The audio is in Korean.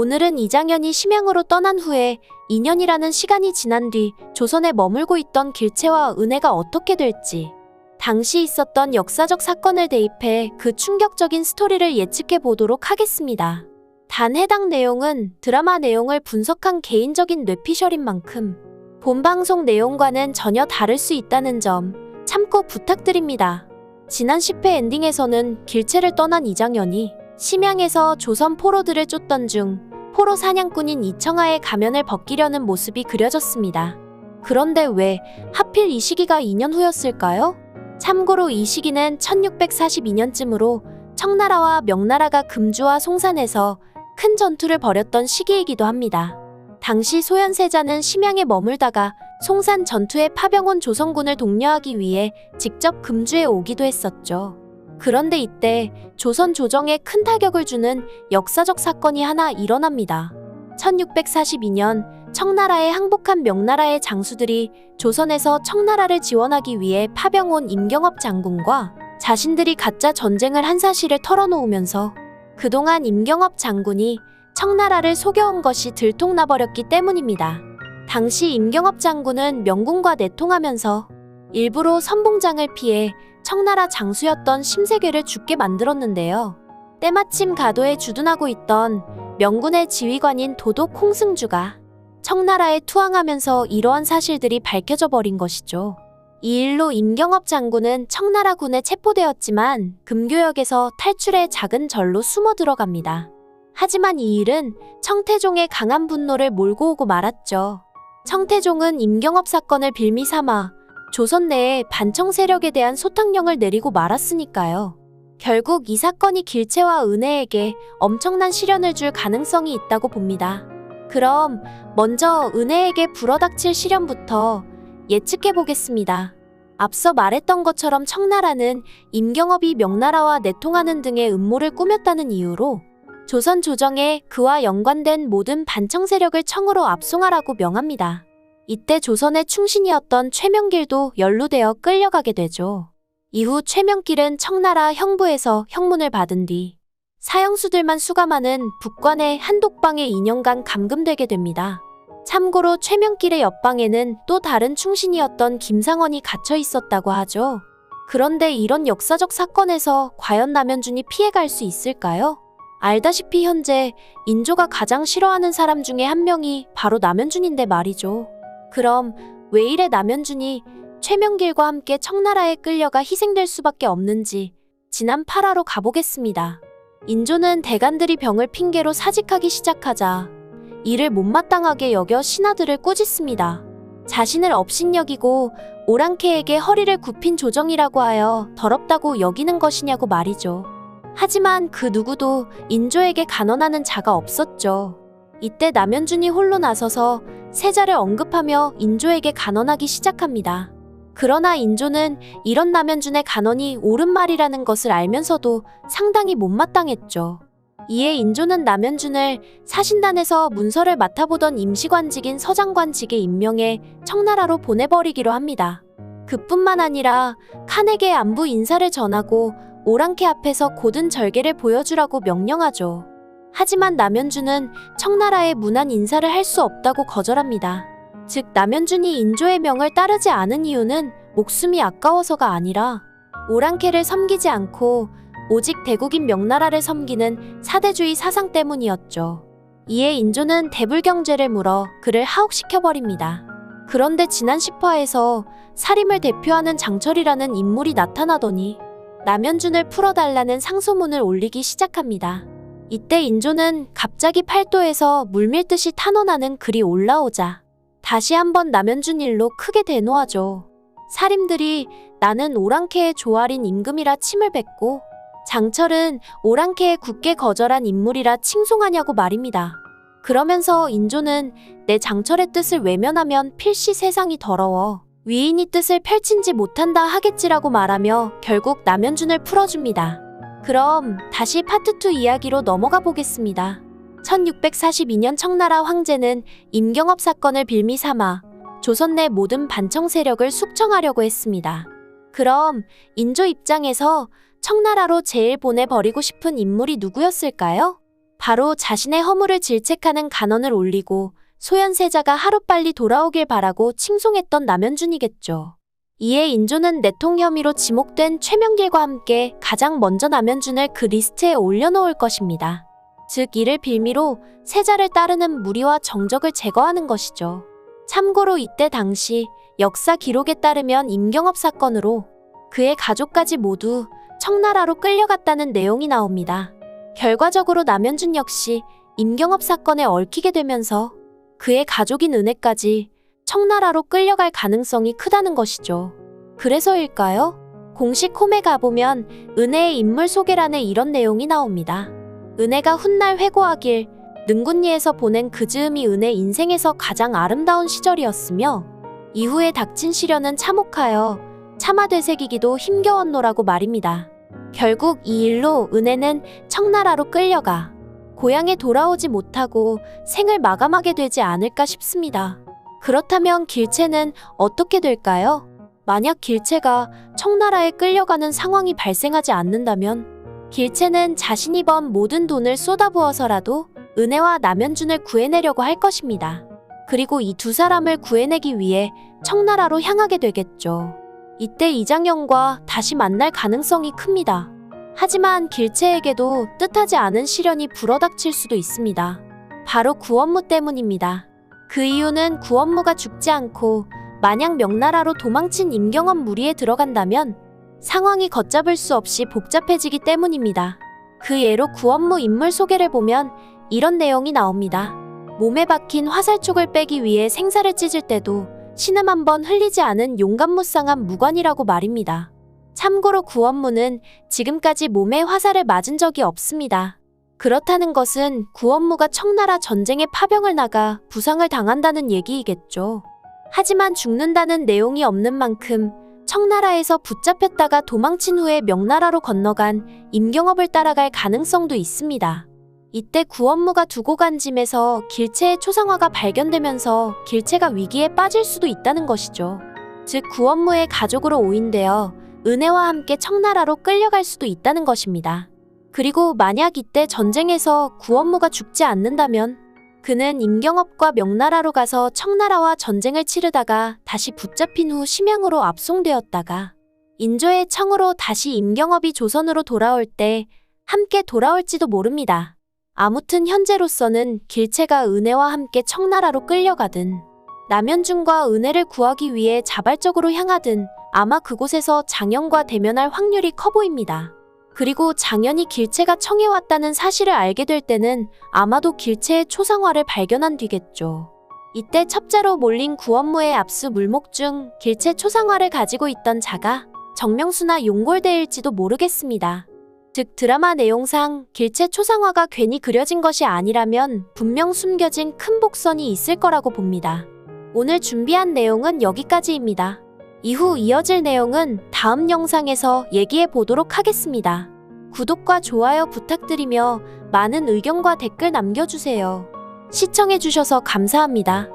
오늘은 이장현이 심양으로 떠난 후에 2년이라는 시간이 지난 뒤 조선에 머물고 있던 길채와 은혜가 어떻게 될지, 당시 있었던 역사적 사건을 대입해 그 충격적인 스토리를 예측해 보도록 하겠습니다. 단 해당 내용은 드라마 내용을 분석한 개인적인 뇌피셜인 만큼 본방송 내용과는 전혀 다를 수 있다는 점 참고 부탁드립니다. 지난 10회 엔딩에서는 길채를 떠난 이장현이 심양에서 조선 포로들을 쫓던 중 포로 사냥꾼인 이청아의 가면을 벗기려는 모습이 그려졌습니다. 그런데 왜 하필 이 시기가 2년 후였을까요? 참고로 이 시기는 1642년쯤으로 청나라와 명나라가 금주와 송산에서 큰 전투를 벌였던 시기이기도 합니다. 당시 소현세자는 심양에 머물다가 송산 전투에 파병 온 조선군을 독려하기 위해 직접 금주에 오기도 했었죠. 그런데 이때 조선 조정에 큰 타격을 주는 역사적 사건이 하나 일어납니다. 1642년 청나라에 항복한 명나라의 장수들이 조선에서 청나라를 지원하기 위해 파병 온 임경업 장군과 자신들이 가짜 전쟁을 한 사실을 털어놓으면서 그동안 임경업 장군이 청나라를 속여온 것이 들통나버렸기 때문입니다. 당시 임경업 장군은 명군과 내통하면서 일부러 선봉장을 피해 청나라 장수였던 심세괴를 죽게 만들었는데요. 때마침 가도에 주둔하고 있던 명군의 지휘관인 도독 홍승주가 청나라에 투항하면서 이러한 사실들이 밝혀져 버린 것이죠. 이 일로 임경업 장군은 청나라 군에 체포되었지만 금교역에서 탈출해 작은 절로 숨어 들어갑니다. 하지만 이 일은 청태종의 강한 분노를 몰고 오고 말았죠. 청태종은 임경업 사건을 빌미 삼아 조선 내에 반청 세력에 대한 소탕령을 내리고 말았으니까요. 결국 이 사건이 길채와 은혜에게 엄청난 시련을 줄 가능성이 있다고 봅니다. 그럼 먼저 은혜에게 불어닥칠 시련부터 예측해 보겠습니다. 앞서 말했던 것처럼 청나라는 임경업이 명나라와 내통하는 등의 음모를 꾸몄다는 이유로 조선 조정에 그와 연관된 모든 반청 세력을 청으로 압송하라고 명합니다. 이때 조선의 충신이었던 최명길도 연루되어 끌려가게 되죠. 이후 최명길은 청나라 형부에서 형문을 받은 뒤 사형수들만 수감하는 북관의 한독방에 2년간 감금되게 됩니다. 참고로 최명길의 옆방에는 또 다른 충신이었던 김상원이 갇혀 있었다고 하죠. 그런데 이런 역사적 사건에서 과연 남현준이 피해갈 수 있을까요? 알다시피 현재 인조가 가장 싫어하는 사람 중에 한 명이 바로 남현준인데 말이죠. 그럼 왜 이래 남현준이 최명길과 함께 청나라에 끌려가 희생될 수밖에 없는지 지난 8화로 가보겠습니다. 인조는 대간들이 병을 핑계로 사직하기 시작하자 이를 못마땅하게 여겨 신하들을 꾸짖습니다. 자신을 업신여기고 오랑캐에게 허리를 굽힌 조정이라고 하여 더럽다고 여기는 것이냐고 말이죠. 하지만 그 누구도 인조에게 간언하는 자가 없었죠. 이때 남현준이 홀로 나서서 세자를 언급하며 인조에게 간언하기 시작합니다. 그러나 인조는 이런 남현준의 간언이 옳은 말이라는 것을 알면서도 상당히 못마땅했죠. 이에 인조는 남현준을 사신단에서 문서를 맡아보던 임시관직인 서장관직에 임명해 청나라로 보내버리기로 합니다. 그뿐만 아니라 칸에게 안부 인사를 전하고 오랑캐 앞에서 고든 절개를 보여주라고 명령하죠. 하지만 남현준은 청나라에 문안 인사를 할 수 없다고 거절합니다. 즉 남현준이 인조의 명을 따르지 않은 이유는 목숨이 아까워서가 아니라 오랑캐를 섬기지 않고 오직 대국인 명나라를 섬기는 사대주의 사상 때문이었죠. 이에 인조는 대불경죄를 물어 그를 하옥시켜버립니다. 그런데 지난 10화에서 사림을 대표하는 장철이라는 인물이 나타나더니 남현준을 풀어달라는 상소문을 올리기 시작합니다. 이때 인조는 갑자기 팔도에서 물밀듯이 탄원하는 글이 올라오자 다시 한번 남현준 일로 크게 대노하죠. 사림들이 나는 오랑캐의 조알인 임금이라 침을 뱉고 장철은 오랑캐의 굳게 거절한 인물이라 칭송하냐고 말입니다. 그러면서 인조는 내 장철의 뜻을 외면하면 필시 세상이 더러워 위인이 뜻을 펼친지 못한다 하겠지라고 말하며 결국 남현준을 풀어줍니다. 그럼 다시 파트 2 이야기로 넘어가 보겠습니다. 1642년 청나라 황제는 임경업 사건을 빌미 삼아 조선 내 모든 반청 세력을 숙청하려고 했습니다. 그럼 인조 입장에서 청나라로 제일 보내버리고 싶은 인물이 누구였을까요? 바로 자신의 허물을 질책하는 간언을 올리고 소현세자가 하루빨리 돌아오길 바라고 칭송했던 남현준이겠죠. 이에 인조는 내통 혐의로 지목된 최명길과 함께 가장 먼저 남현준을 그 리스트에 올려놓을 것입니다. 즉 이를 빌미로 세자를 따르는 무리와 정적을 제거하는 것이죠. 참고로 이때 당시 역사 기록에 따르면 임경업 사건으로 그의 가족까지 모두 청나라로 끌려갔다는 내용이 나옵니다. 결과적으로 남현준 역시 임경업 사건에 얽히게 되면서 그의 가족인 은혜까지 청나라로 끌려갈 가능성이 크다는 것이죠. 그래서일까요? 공식 홈에 가보면 은혜의 인물 소개란에 이런 내용이 나옵니다. 은혜가 훗날 회고하길 능군리에서 보낸 그 즈음이 은혜 인생에서 가장 아름다운 시절이었으며 이후에 닥친 시련은 참혹하여 차마 되새기기도 힘겨웠노라고 말입니다. 결국 이 일로 은혜는 청나라로 끌려가 고향에 돌아오지 못하고 생을 마감하게 되지 않을까 싶습니다. 그렇다면 길채는 어떻게 될까요? 만약 길채가 청나라에 끌려가는 상황이 발생하지 않는다면 길채는 자신이 번 모든 돈을 쏟아부어서라도 은혜와 남현준을 구해내려고 할 것입니다. 그리고 이 두 사람을 구해내기 위해 청나라로 향하게 되겠죠. 이때 이장현과 다시 만날 가능성이 큽니다. 하지만 길채에게도 뜻하지 않은 시련이 불어닥칠 수도 있습니다. 바로 구원무 때문입니다. 그 이유는 구원무가 죽지 않고 만약 명나라로 도망친 임경업 무리에 들어간다면 상황이 걷잡을 수 없이 복잡해지기 때문입니다. 그 예로 구원무 인물 소개를 보면 이런 내용이 나옵니다. 몸에 박힌 화살촉을 빼기 위해 생사를 찢을 때도 신음 한 번 흘리지 않은 용감무쌍한 무관이라고 말입니다. 참고로 구원무는 지금까지 몸에 화살을 맞은 적이 없습니다. 그렇다는 것은 구원무가 청나라 전쟁에 파병을 나가 부상을 당한다는 얘기이겠죠. 하지만 죽는다는 내용이 없는 만큼 청나라에서 붙잡혔다가 도망친 후에 명나라로 건너간 임경업을 따라갈 가능성도 있습니다. 이때 구원무가 두고 간 짐에서 길채의 초상화가 발견되면서 길채가 위기에 빠질 수도 있다는 것이죠. 즉 구원무의 가족으로 오인되어 은혜와 함께 청나라로 끌려갈 수도 있다는 것입니다. 그리고 만약 이때 전쟁에서 구원무가 죽지 않는다면 그는 임경업과 명나라로 가서 청나라와 전쟁을 치르다가 다시 붙잡힌 후 심양으로 압송되었다가 인조의 청으로 다시 임경업이 조선으로 돌아올 때 함께 돌아올지도 모릅니다. 아무튼 현재로서는 길채가 은혜와 함께 청나라로 끌려가든 남현준과 은혜를 구하기 위해 자발적으로 향하든 아마 그곳에서 장현과 대면할 확률이 커 보입니다. 그리고 장현이 길채가 청에 왔다는 사실을 알게 될 때는 아마도 길채의 초상화를 발견한 뒤겠죠. 이때 첩자로 몰린 구원무의 압수 물목 중 길채 초상화를 가지고 있던 자가 정명수나 용골대일지도 모르겠습니다. 즉 드라마 내용상 길채 초상화가 괜히 그려진 것이 아니라면 분명 숨겨진 큰 복선이 있을 거라고 봅니다. 오늘 준비한 내용은 여기까지입니다. 이후 이어질 내용은 다음 영상에서 얘기해 보도록 하겠습니다. 구독과 좋아요 부탁드리며 많은 의견과 댓글 남겨주세요. 시청해주셔서 감사합니다.